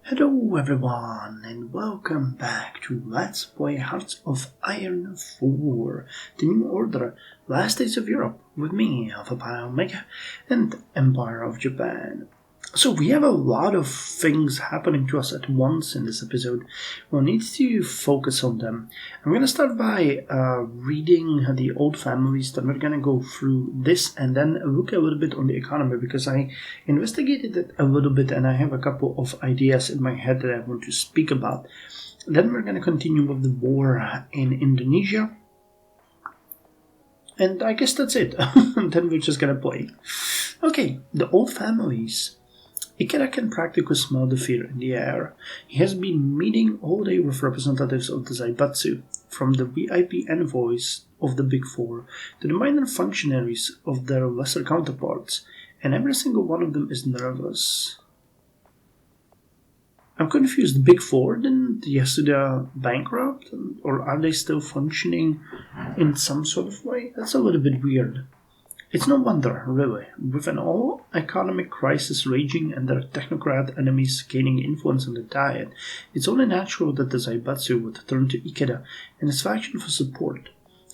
Hello everyone and welcome back to Let's Play Hearts of Iron 4, the New Order, Last Days of Europe, with me, Alpha Omega, and Empire of Japan. So we have a lot of things happening to us at once in this episode. We'll need to focus on them. I'm going to start by reading the old families, then we're going to go through this and then look a little bit on the economy because I investigated it a little bit and I have a couple of ideas in my head that I want to speak about. Then we're going to continue with the war in Indonesia. And I guess that's it. Then we're just going to play. Okay, the old families. Ikeda can practically smell the fear in the air. He has been meeting all day with representatives of the Zaibatsu, from the VIP envoys of the Big Four to the minor functionaries of their lesser counterparts, and every single one of them is nervous. I'm confused. Big Four didn't Yasuda bankrupt? Or are they still functioning in some sort of way? That's a little bit weird. It's no wonder, really, with an all-economic crisis raging and their technocrat enemies gaining influence on the Diet, it's only natural that the Zaibatsu would turn to Ikeda and his faction for support.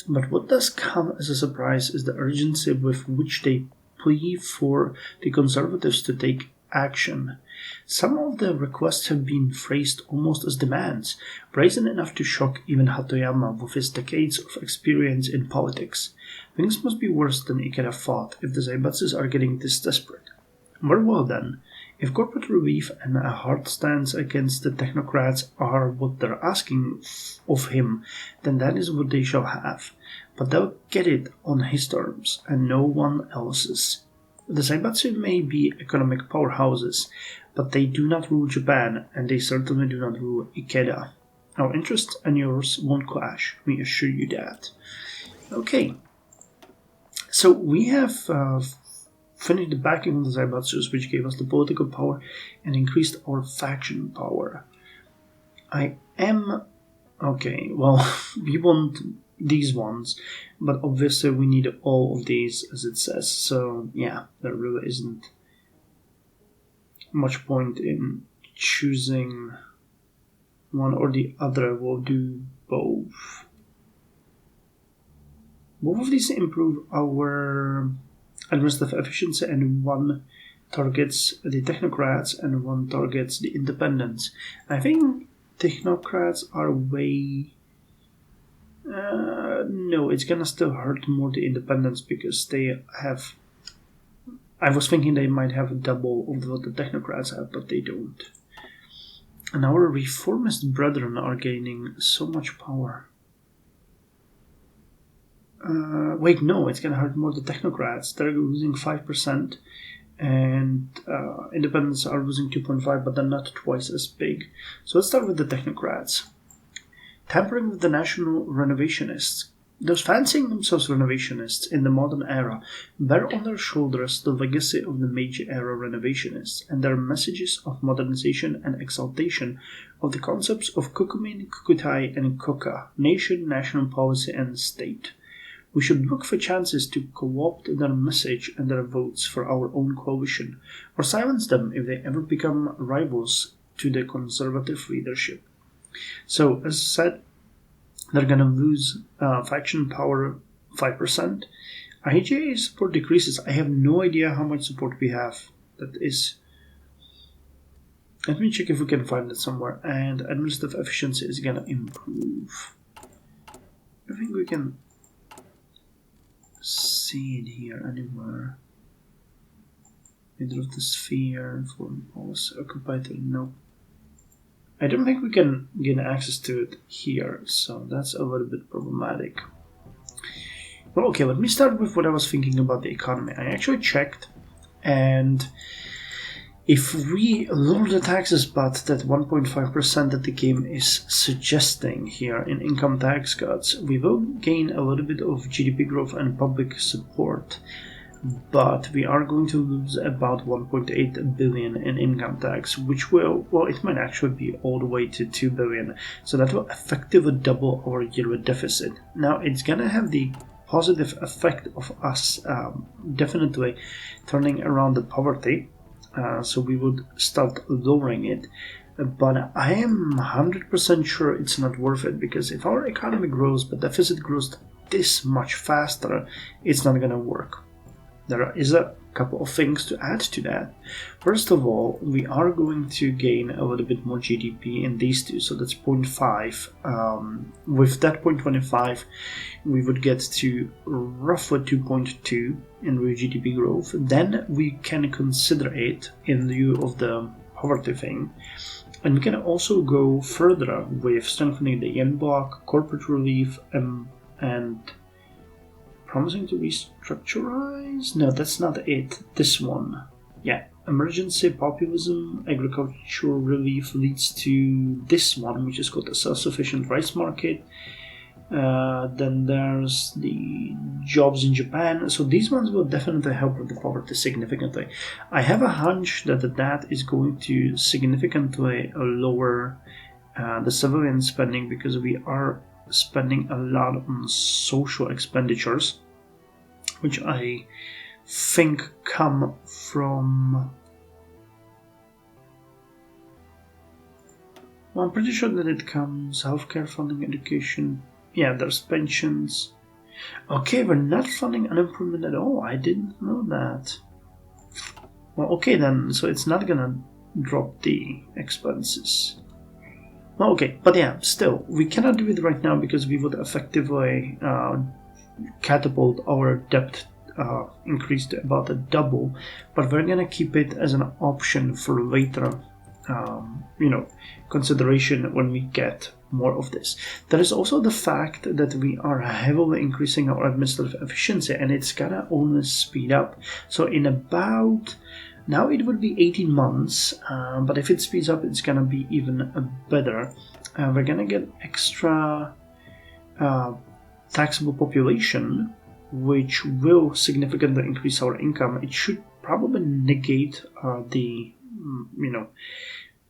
But what does come as a surprise is the urgency with which they plea for the conservatives to take action. Some of the requests have been phrased almost as demands, brazen enough to shock even Hatoyama with his decades of experience in politics. Things must be worse than Ikeda thought if the Zaibatsus are getting this desperate. Very well then, if corporate relief and a hard stance against the technocrats are what they're asking of him, then that is what they shall have. But they'll get it on his terms, and no one else's. The Zaibatsu may be economic powerhouses, but they do not rule Japan, and they certainly do not rule Ikeda. Our interests and yours won't clash, we assure you that. Okay, so we have finished the backing of the Zaibatsus, which gave us the political power and increased our faction power. Okay, well, we want these ones, but obviously we need all of these as it says, so yeah, there really isn't much point in choosing one or the other. We'll do both. Both of these improve our administrative efficiency, and one targets the technocrats and one targets the independents. I think technocrats are way... no, it's gonna still hurt more the independents because they have... I was thinking they might have double of what the technocrats have, but they don't. And our reformist brethren are gaining so much power. Wait, no, it's gonna hurt more the technocrats. They're losing 5%, and independents are losing 2.5%, but they're not twice as big. So let's start with the technocrats. Tampering with the national renovationists. Those fancying themselves renovationists in the modern era bear on their shoulders the legacy of the Meiji era renovationists and their messages of modernization and exaltation of the concepts of Kokumin, Kukutai, and Koka, nation, national policy, and state. We should look for chances to co-opt their message and their votes for our own coalition, or silence them if they ever become rivals to the conservative leadership. So, as I said, they're going to lose faction power 5%. IJA support decreases. I have no idea how much support we have. That is... Let me check if we can find it somewhere. And administrative efficiency is going to improve. I think we can see it here anywhere. Leader of the sphere, foreign policy, occupied, no. I don't think we can gain access to it here, so that's a little bit problematic. Well, okay, let me start with what I was thinking about the economy. I actually checked, and if we lower the taxes but that 1.5% that the game is suggesting here in income tax cuts, we will gain a little bit of GDP growth and public support. But we are going to lose about 1.8 billion in income tax, which will, well, it might actually be all the way to 2 billion. So that will effectively double our yearly deficit. Now, it's going to have the positive effect of us definitely turning around the poverty. So we would start lowering it. but I am 100% sure it's not worth it, because if our economy grows but deficit grows this much faster, it's not gonna work. There is a couple of things to add to that. First of all, we are going to gain a little bit more GDP in these two, so that's 0.5. With that 0.25, we would get to roughly 2.2 in real GDP growth. Then we can consider it in lieu of the poverty thing. And we can also go further with strengthening the yen block, corporate relief, and promising to restructurize? No, that's not it. This one. Yeah. Emergency populism, agricultural relief leads to this one, which is called a self-sufficient rice market. Then there's the jobs in Japan. So these ones will definitely help with the poverty significantly. I have a hunch that that is going to significantly lower the civilian spending, because we are spending a lot on social expenditures, which I think come from... Well, I'm pretty sure that it comes healthcare funding, education. Yeah, there's pensions. Okay, we're not funding unemployment at all. I didn't know that. Well, okay then, so it's not gonna drop the expenses. Well, okay, but yeah, still, we cannot do it right now because we would effectively catapult our debt increase to about a double, but we're gonna keep it as an option for later, consideration when we get more of this. There is also the fact that we are heavily increasing our administrative efficiency, and it's gonna only speed up. So in about, now it would be 18 months, but if it speeds up, it's gonna be even better. We're gonna get extra taxable population, which will significantly increase our income. It should probably negate the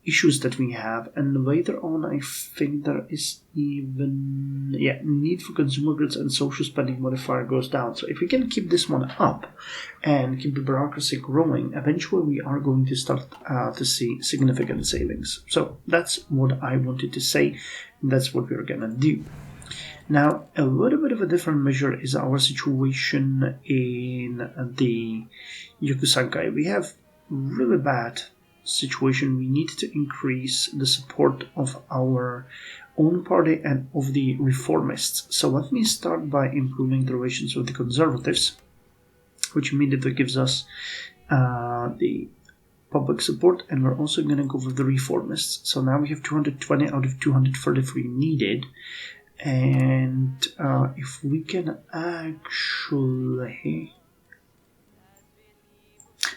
issues that we have, and later on I think there is even need for consumer goods and social spending modifier goes down. So if we can keep this one up and keep the bureaucracy growing, eventually we are going to start to see significant savings. So that's what I wanted to say. That's what we're gonna do. Now, a little bit of a different measure is our situation in the Yokusankai. We have really bad situation. We need to increase the support of our own party and of the reformists. So let me start by improving the relations with the conservatives, which immediately gives us the public support, and we're also going to go with the reformists. So now we have 220 out of 233 needed. And if we can actually...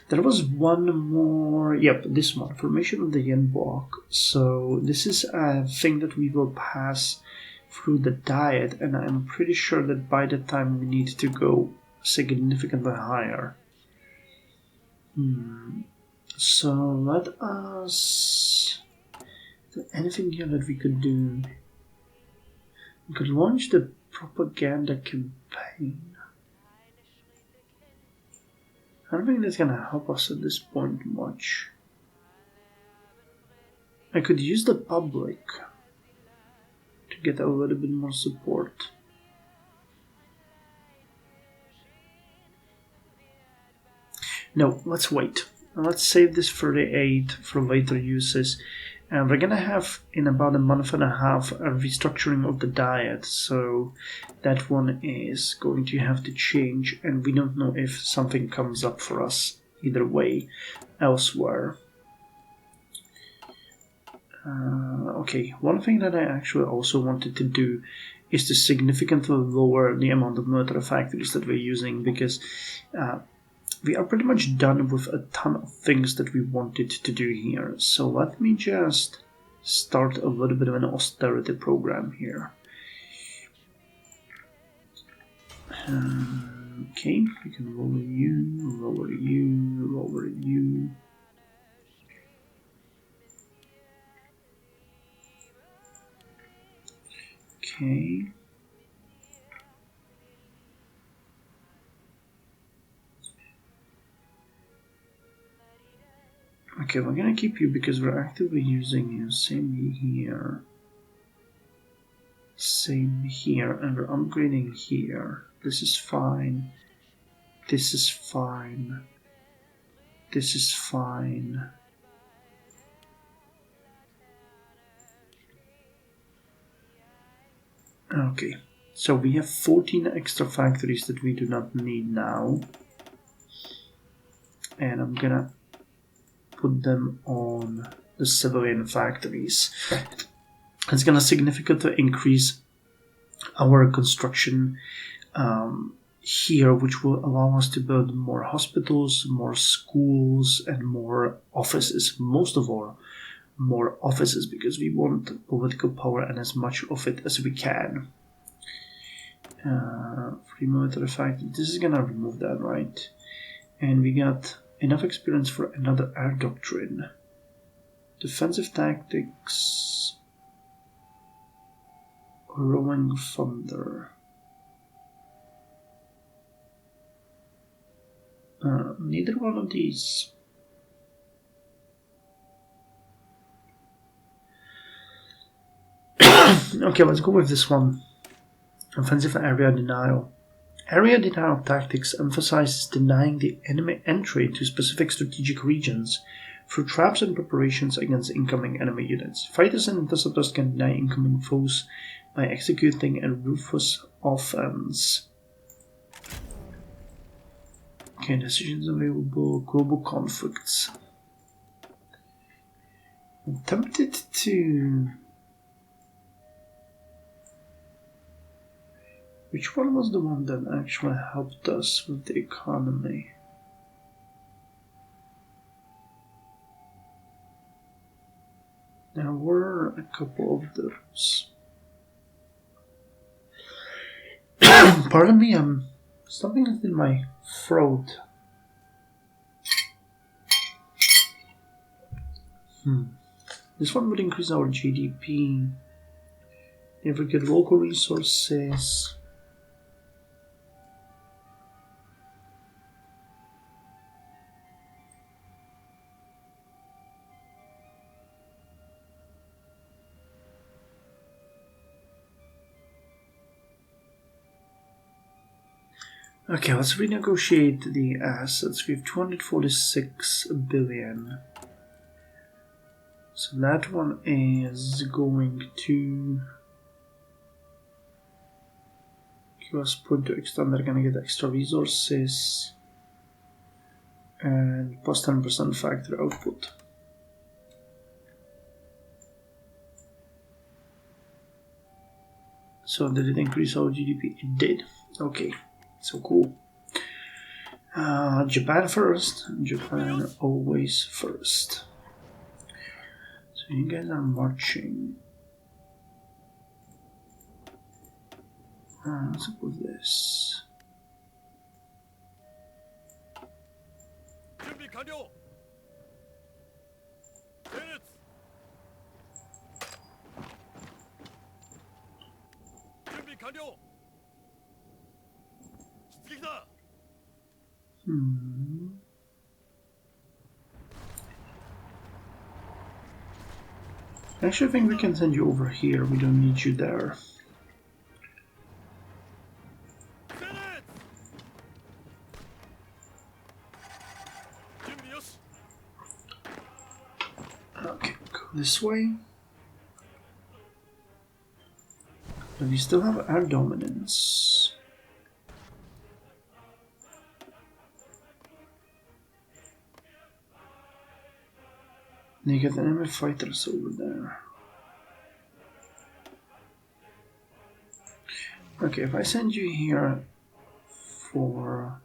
There was one more... Yep, this one. Formation of the yen block. So this is a thing that we will pass through the diet, and I'm pretty sure that by the time we need to go significantly higher. So let us... Is there anything here that we could do? We could launch the propaganda campaign. I don't think that's gonna help us at this point much. I could use the public to get a little bit more support. No, let's wait. Let's save this 38 for later uses. And we're gonna have, in about a month and a half, a restructuring of the diet, so that one is going to have to change, and we don't know if something comes up for us either way elsewhere. Okay, one thing that I actually also wanted to do is to significantly lower the amount of military factories that we're using, because we are pretty much done with a ton of things that we wanted to do here. So let me just start a little bit of an austerity program here. Okay, we can lower you, lower you, lower you. Okay. Okay, we're gonna keep you because we're actively using you. Same here. Same here, and we're upgrading here. This is fine. This is fine. This is fine. Okay, so we have 14 extra factories that we do not need now. And I'm gonna put them on the civilian factories. It's gonna significantly increase our construction here, which will allow us to build more hospitals, more schools, and more offices. Most of all, more offices, because we want political power and as much of it as we can. Free military factory. This is gonna remove that, right? And we got enough experience for another air doctrine. Defensive tactics. Rolling thunder. Neither one of these. Okay, let's go with this one. Offensive area denial. Area denial tactics emphasizes denying the enemy entry to specific strategic regions through traps and preparations against incoming enemy units. Fighters and interceptors can deny incoming foes by executing a ruthless offense. Okay, decisions available. Global conflicts. I'm tempted to... Which one was the one that actually helped us with the economy? There were a couple of those. Pardon me, something is in my throat. This one would increase our GDP. If we get local resources. Okay, let's renegotiate the assets. We have 246 billion. So that one is going to give us point to extend. They're going to get extra resources and plus 10% factory output. So did it increase our GDP? It did. Okay. So cool. Japan first. Japan always first. So you guys are marching. Let's put this. Actually, I think we can send you over here. We don't need you there. Okay, go this way. But we still have air dominance. You get enemy fighters over there. Okay, if I send you here for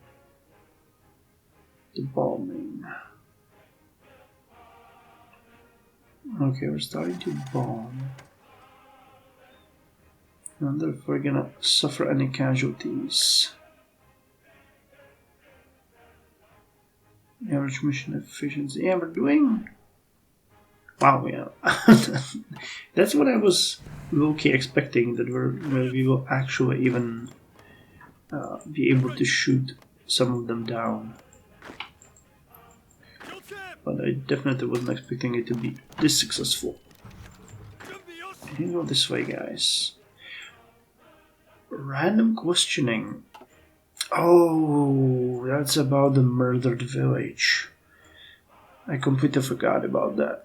the bombing. Okay, we're starting to bomb. I wonder if we're gonna suffer any casualties. Average mission efficiency. Yeah, we're doing... Wow, yeah. That's what I was low-key expecting, that we will actually even be able to shoot some of them down. but I definitely wasn't expecting it to be this successful. You go this way, guys. Random questioning. Oh, that's about the murdered village. I completely forgot about that.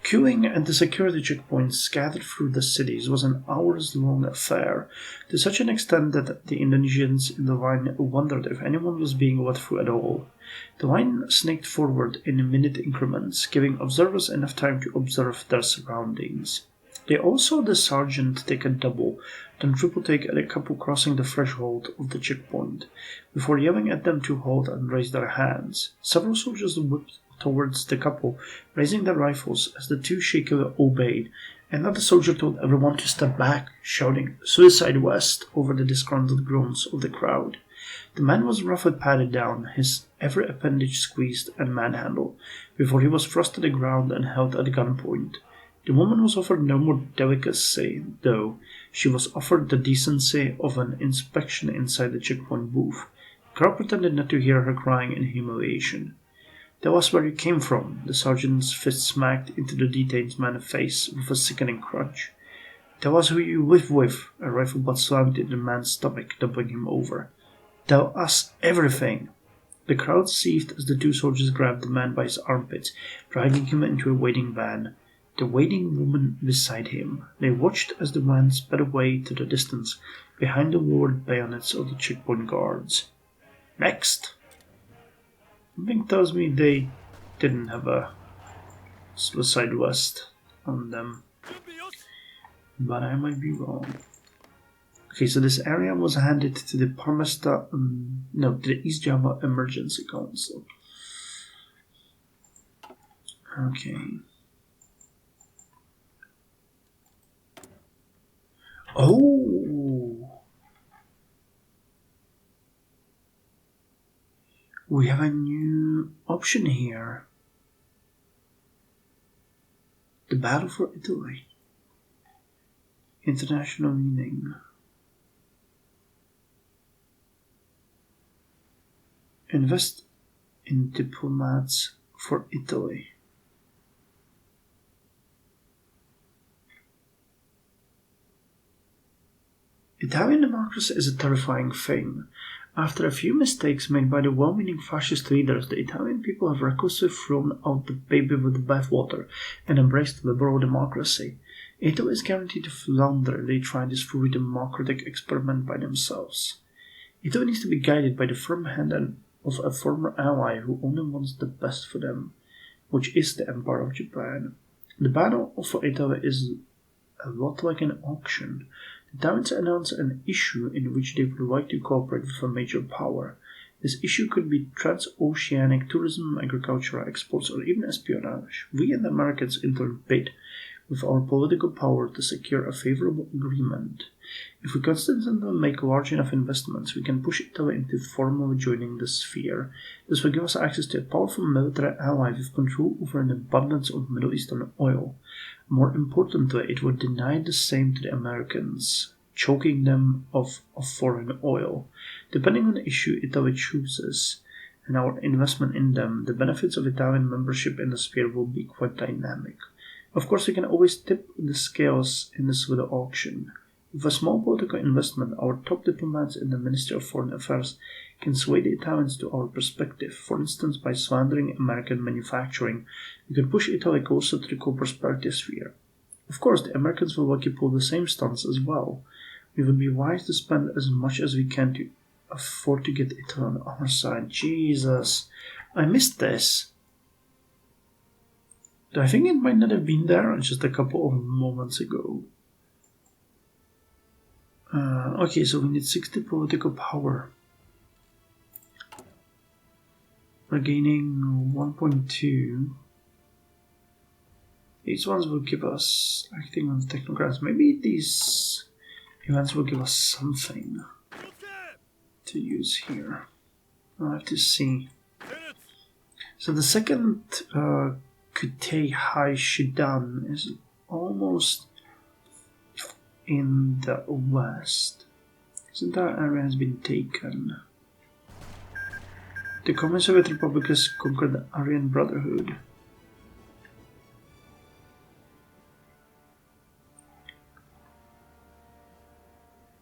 Queuing at the security checkpoints scattered through the cities was an hours-long affair, to such an extent that the Indonesians in the line wondered if anyone was being let through at all. The line snaked forward in minute increments, giving observers enough time to observe their surroundings. They all saw the sergeant take a double, then triple take at a couple crossing the threshold of the checkpoint, before yelling at them to halt and raise their hands. Several soldiers whipped towards the couple, raising their rifles as the two shakily obeyed. Another soldier told everyone to step back, shouting "Suicide West" over the disgruntled groans of the crowd. The man was roughly patted down, his every appendage squeezed and manhandled, before he was thrust to the ground and held at gunpoint. The woman was offered no more delicacy, though. She was offered the decency of an inspection inside the checkpoint booth. The crowd pretended not to hear her crying in humiliation. "Tell us where you came from." The sergeant's fist smacked into the detained man's face with a sickening crunch. "Tell us who you live with." A rifle butt slammed into the man's stomach, doubling him over. "Tell us everything." The crowd seethed as the two soldiers grabbed the man by his armpits, dragging him into a waiting van. The waiting woman beside him. They watched as the van sped away to the distance, behind the lowered bayonets of the checkpoint guards. Next! Something tells me they didn't have a Suicide West on them, but I might be wrong. Okay, so this area was handed to the to the East Java Emergency Council. Okay. Oh! We have a new option here. The Battle for Italy. International meaning. Invest in diplomats for Italy. Italian democracy is a terrifying thing. After a few mistakes made by the well-meaning fascist leaders, the Italian people have recklessly thrown out the baby with the bathwater and embraced liberal democracy. Italy is guaranteed to flounder if they try this fully democratic experiment by themselves. Italy needs to be guided by the firm hand of a former ally who only wants the best for them, which is the Empire of Japan. The battle for Italy is a lot like an auction. The Italians announce an issue in which they would like to cooperate with a major power. This issue could be transoceanic tourism, agricultural exports, or even espionage. We and the Americans in turn bid with our political power to secure a favorable agreement. If we constantly make large enough investments, we can push Italy into formally joining the sphere. This will give us access to a powerful military ally with control over an abundance of Middle Eastern oil. More importantly, it would deny the same to the Americans, choking them of foreign oil. Depending on the issue Italy chooses and our investment in them, the benefits of Italian membership in the sphere will be quite dynamic. Of course, we can always tip the scales in this with the auction. With a small political investment, our top diplomats in the Ministry of Foreign Affairs can sway the Italians to our perspective. For instance, by slandering American manufacturing, we could push Italy closer to the co-prosperity sphere. Of course, the Americans will likely pull the same stunts as well. We would be wise to spend as much as we can to afford to get Italy on our side. Jesus, I missed this. I think it might not have been there just a couple of moments ago. Okay, so we need 60 political power. We're gaining 1.2. These ones will give us acting on technocrats. Maybe these events will give us something to use here. I'll have to see. So the second Kutei Hai Shidan is almost in the west. This entire area has been taken. The common Soviet Republic has conquered the Aryan Brotherhood.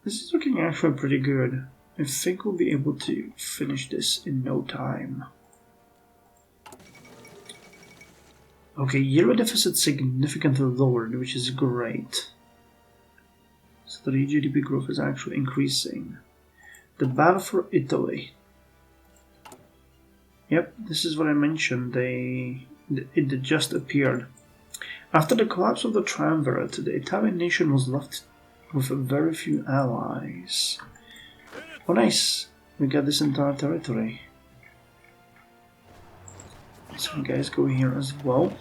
This is looking actually pretty good. I think we'll be able to finish this in no time. Okay, yearly deficit significantly lowered, which is great. So the GDP growth is actually increasing. The battle for Italy. Yep, this is what I mentioned. It just appeared. After the collapse of the triumvirate, the Italian nation was left with very few allies. Oh nice, we got this entire territory. Some guys go here as well.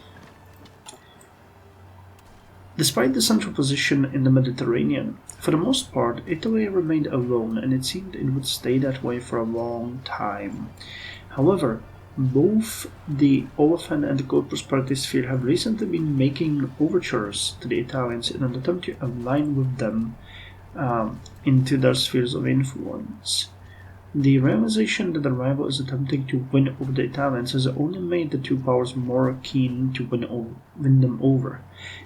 Despite the central position in the Mediterranean, for the most part, Italy remained alone, and it seemed it would stay that way for a long time. However, both the Olefin and the Gold Prosperity Sphere have recently been making overtures to the Italians in an attempt to align with them into their spheres of influence. The realization that the rival is attempting to win over the Italians has only made the two powers more keen to win them over.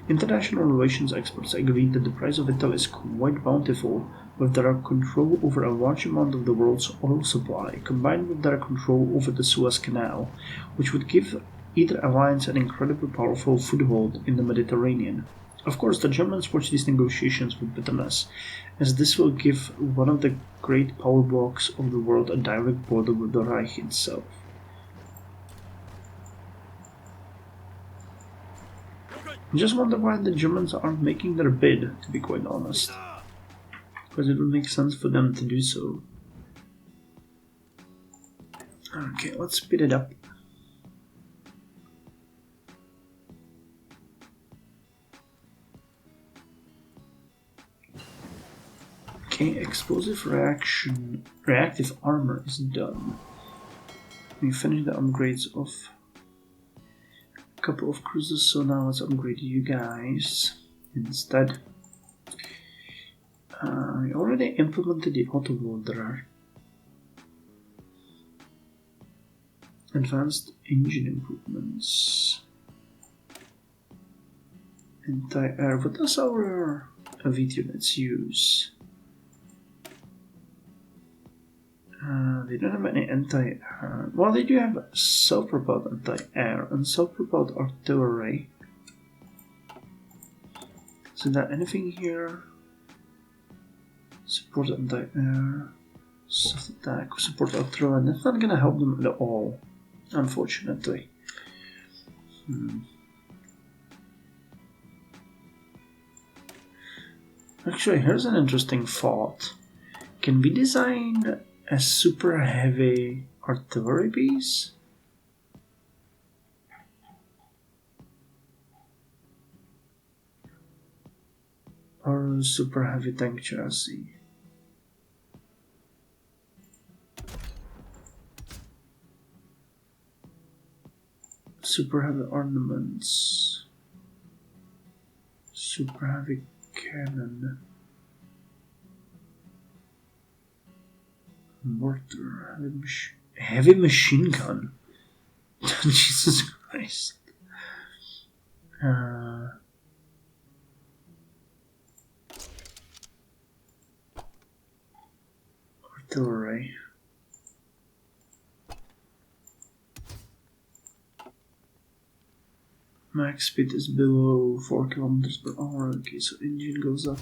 International relations experts agreed that the price of Italy is quite bountiful, with their control over a large amount of the world's oil supply, combined with their control over the Suez Canal, which would give either alliance an incredibly powerful foothold in the Mediterranean. Of course, the Germans watch these negotiations with bitterness, as this will give one of the great power blocks of the world a direct border with the Reich itself. I just wonder why the Germans aren't making their bid, to be quite honest. Because it would make sense for them to do so. Okay, let's speed it up. Okay, explosive reactive armor is done. We finished the upgrades of a couple of cruisers, so now let's upgrade you guys instead. We already implemented the auto-loader. Advanced engine improvements. Anti-air. What does our elite units use? They don't have any anti-air. Well, they do have self-propelled anti-air and self-propelled artillery. Is there anything here? Support anti-air, soft attack, support artillery. That's not gonna help them at all, unfortunately. Actually, here's an interesting thought. Can we design a super heavy artillery piece? Or a super heavy tank chassis? Super heavy ornaments. Super heavy cannon. Mortar. Heavy machine gun. Jesus Christ. Artillery. Max speed is below 4 kilometers per hour. Okay, so engine goes up.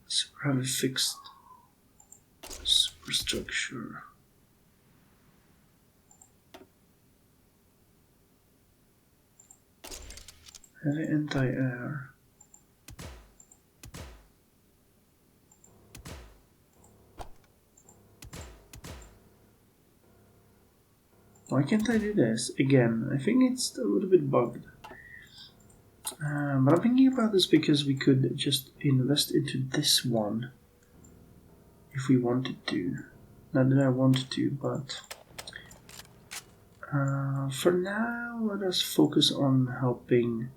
Super heavy fixed. Superstructure. Heavy anti-air. Why can't I do this? Again, I think it's a little bit bugged. But I'm thinking about this because we could just invest into this one if we wanted to. Not that I wanted to, but for now, let us focus on helping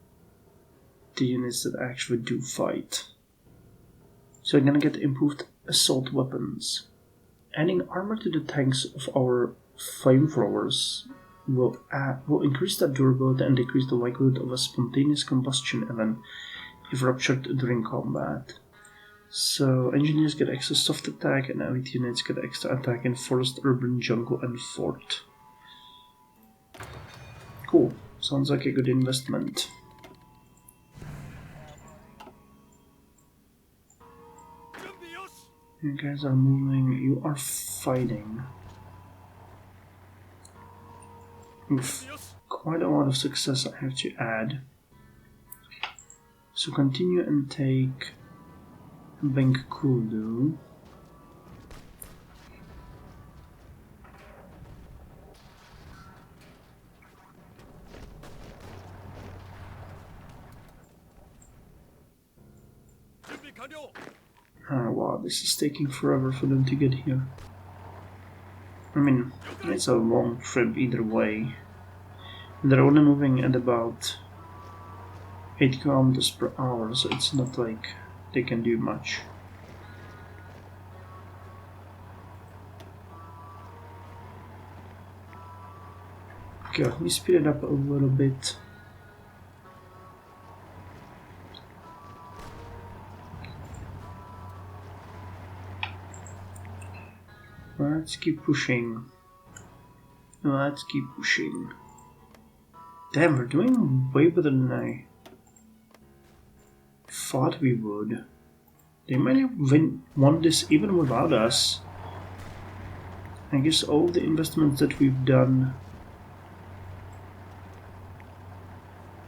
the units that actually do fight. So I'm gonna get improved assault weapons Adding armor to the tanks of our flamethrowers will increase their durability and decrease the likelihood of a spontaneous combustion event if ruptured during combat. So engineers get extra soft attack and elite units get extra attack in forest, urban, jungle and fort. Cool. Sounds like a good investment. You guys are moving, you are fighting. Oof. Quite a lot of success I have to add. So continue and take Benkulu. Oh wow, this is taking forever for them to get here. I mean, it's a long trip either way. They're only moving at about 8 kilometers per hour, so it's not like they can do much. Okay, let me speed it up a little bit. Let's keep pushing. Let's keep pushing. Damn, we're doing way better than I thought we would. They might have won this even without us. I guess all the investments that we've done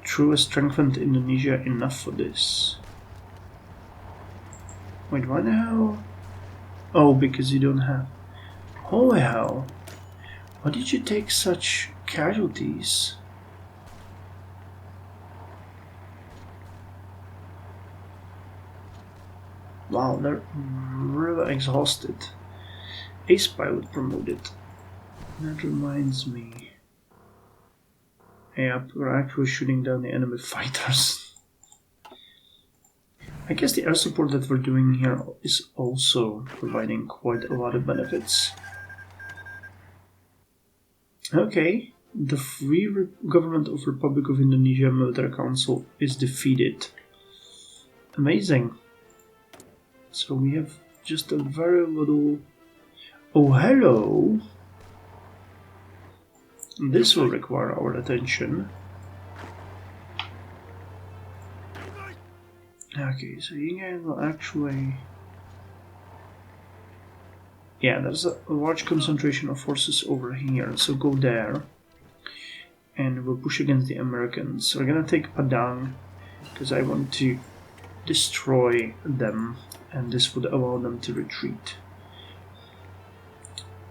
through a strengthened Indonesia enough for this. Wait, why the hell? Oh, because you don't have... Holy hell! Why did you take such casualties? Wow, they're really exhausted. Ace pilot promoted. That reminds me. Yep, we're actually shooting down the enemy fighters. I guess the air support that we're doing here is also providing quite a lot of benefits. Okay, the Free Government of Republic of Indonesia Military Council is defeated. Amazing. So we have just a very little... Oh, hello! This will require our attention. Okay, so you guys will actually... Yeah, there's a large concentration of forces over here, so go there. And we'll push against the Americans. So we're gonna take Padang, because I want to destroy them, and this would allow them to retreat.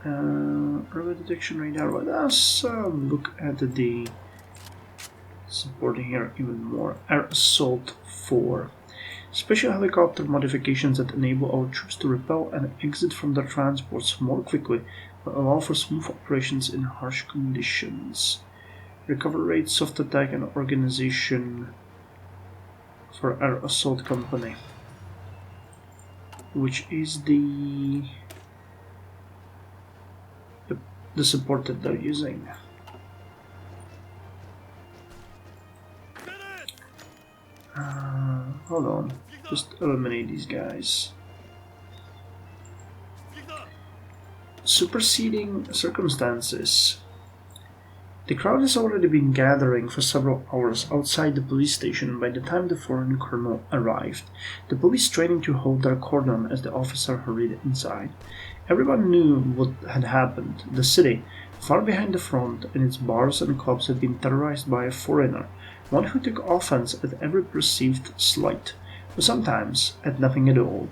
Early detection radar, let us look at the support here even more. Air Assault 4. Special helicopter modifications that enable our troops to repel and exit from their transports more quickly will allow for smooth operations in harsh conditions. Recovery rate, soft attack, and organization for Air Assault Company, which is the support that they're using. Hold on, just eliminate these guys. Superseding circumstances. The crowd has already been gathering for several hours outside the police station by the time the foreign colonel arrived, the police straining to hold their cordon as the officer hurried inside. Everyone knew what had happened. The city, far behind the front, and its bars and clubs had been terrorized by a foreigner, one who took offense at every perceived slight, or sometimes at nothing at all.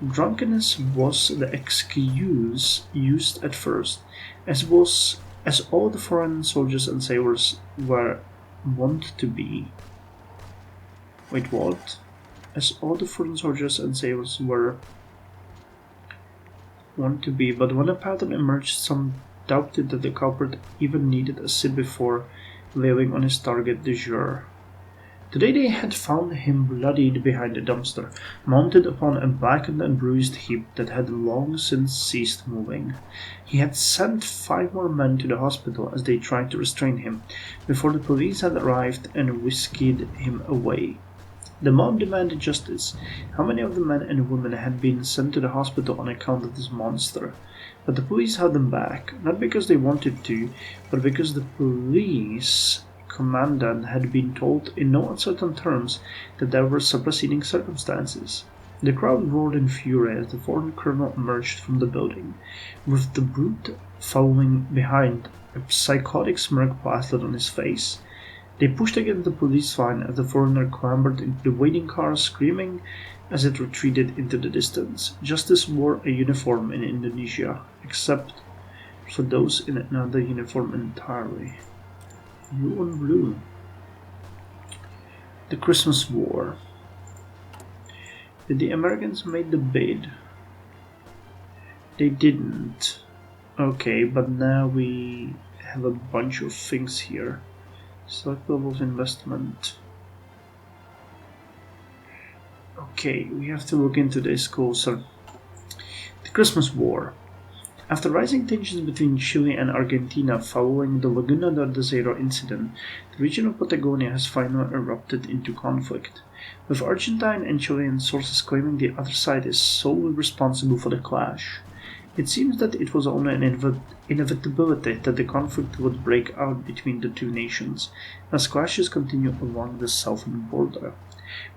Drunkenness was the excuse used at first, as all the foreign soldiers and sailors were wont to be. Wait, what? As all the foreign soldiers and sailors were wont to be, but when a pattern emerged, some doubted that the culprit even needed a sip before laying on his target du jour. Today they had found him bloodied behind a dumpster, mounted upon a blackened and bruised heap that had long since ceased moving. He had sent 5 more men to the hospital as they tried to restrain him, before the police had arrived and whisked him away. The mob demanded justice. How many of the men and women had been sent to the hospital on account of this monster? But the police held them back, not because they wanted to, but because the police commandant had been told in no uncertain terms that there were superseding circumstances. The crowd roared in fury as the foreign colonel emerged from the building, with the brute following behind, a psychotic smirk plastered on his face. They pushed against the police line as the foreigner clambered into the waiting car, screaming as it retreated into the distance. Justice wore a uniform in Indonesia, except for those in another uniform entirely. Blue on blue. The Christmas War. Did the Americans make the bid? They didn't. Okay, but now we have a bunch of things here. Select level of investment. Okay, we have to look into this closer. The Christmas War. After rising tensions between Chile and Argentina following the Laguna de Zero incident, the region of Patagonia has finally erupted into conflict, with Argentine and Chilean sources claiming the other side is solely responsible for the clash. It seems that it was only an inevitability that the conflict would break out between the two nations, as clashes continue along the southern border.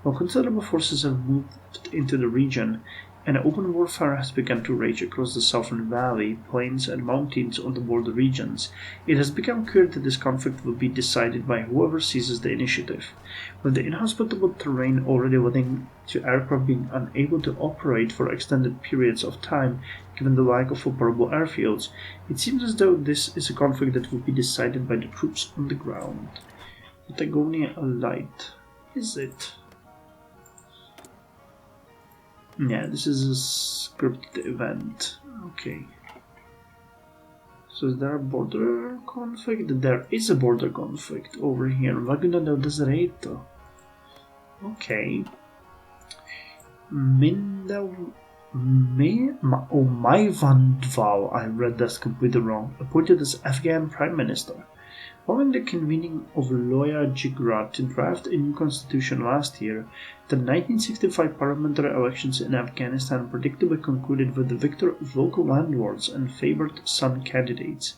While considerable forces have moved into the region, and open warfare has begun to rage across the southern valley, plains, and mountains on the border regions, it has become clear that this conflict will be decided by whoever seizes the initiative. With the inhospitable terrain already leading to aircraft being unable to operate for extended periods of time, given the lack of operable airfields, it seems as though this is a conflict that will be decided by the troops on the ground. Patagonia Alight. Is it? Yeah, this is a scripted event. Okay. So is there a border conflict? There is a border conflict over here. Laguna del Deserto. Okay. Maivandval, I read that completely wrong, appointed as Afghan Prime Minister. Following the convening of Loya Jirga to draft a new constitution last year, the 1965 parliamentary elections in Afghanistan predictably concluded with the victor of local landlords and favored Sun candidates,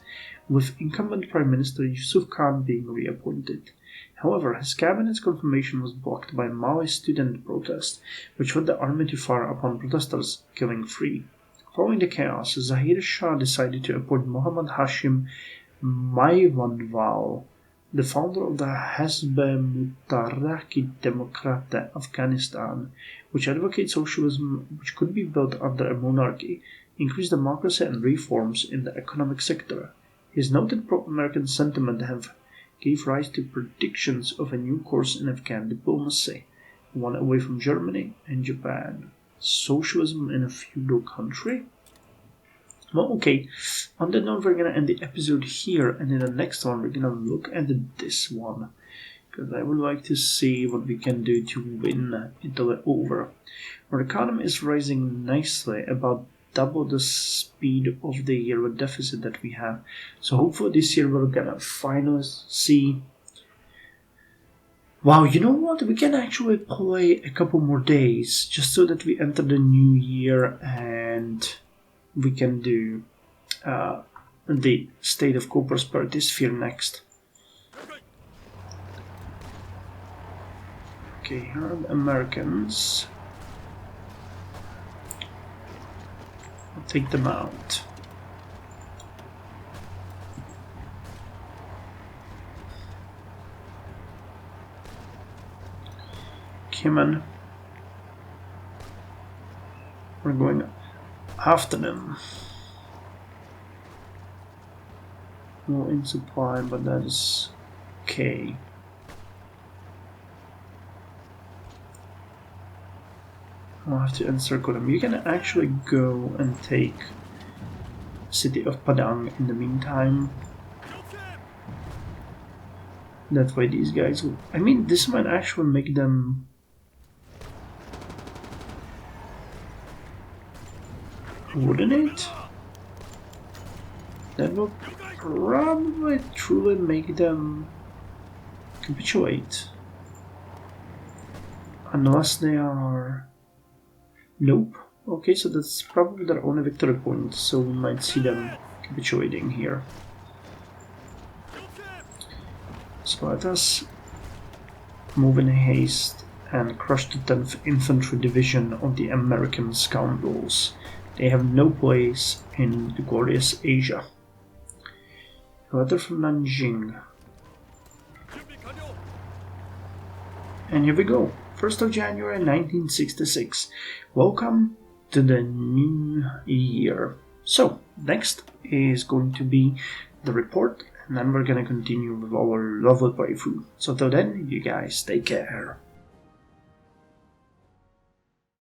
with incumbent Prime Minister Yusuf Khan being reappointed. However, his cabinet's confirmation was blocked by Maoist student protest, which led the army to fire upon protesters, killing 3. Following the chaos, Zahir Shah decided to appoint Mohammad Hashim Maivandval, the founder of the Hezb Mutaraki Demokrate Afghanistan, which advocates socialism which could be built under a monarchy, increased democracy and reforms in the economic sector. His noted pro-American sentiment gave rise to predictions of a new course in Afghan diplomacy, one away from Germany and Japan. Socialism in a feudal country? Well, okay, on that note, we're going to end the episode here, and in the next one, we're going to look at this one, because I would like to see what we can do to win Italy over. Our economy is rising nicely, about double the speed of the year deficit that we have, so hopefully this year we're going to finally see. Wow, you know what? We can actually play a couple more days, just so that we enter the new year and we can do the State of Co-Prosperity Sphere next. Okay, here are the Americans. I'll take them out. Come on. We're going after them. No in supply, but that is okay. I'll have to encircle them. You can actually go and take the city of Padang in the meantime. That way these guys will... I mean, this might actually make them... Wouldn't it? That will probably truly make them capitulate. Unless they are... Nope. Okay, so that's probably their only victory point, so we might see them capitulating here. So let us move in haste and crush the 10th Infantry Division of the American scoundrels. They have no place in the glorious Asia. A letter from Nanjing. And here we go. 1st of January 1966. Welcome to the new year. So, next is going to be the report, and then we're gonna continue with our lovely playthrough. So till then, you guys take care.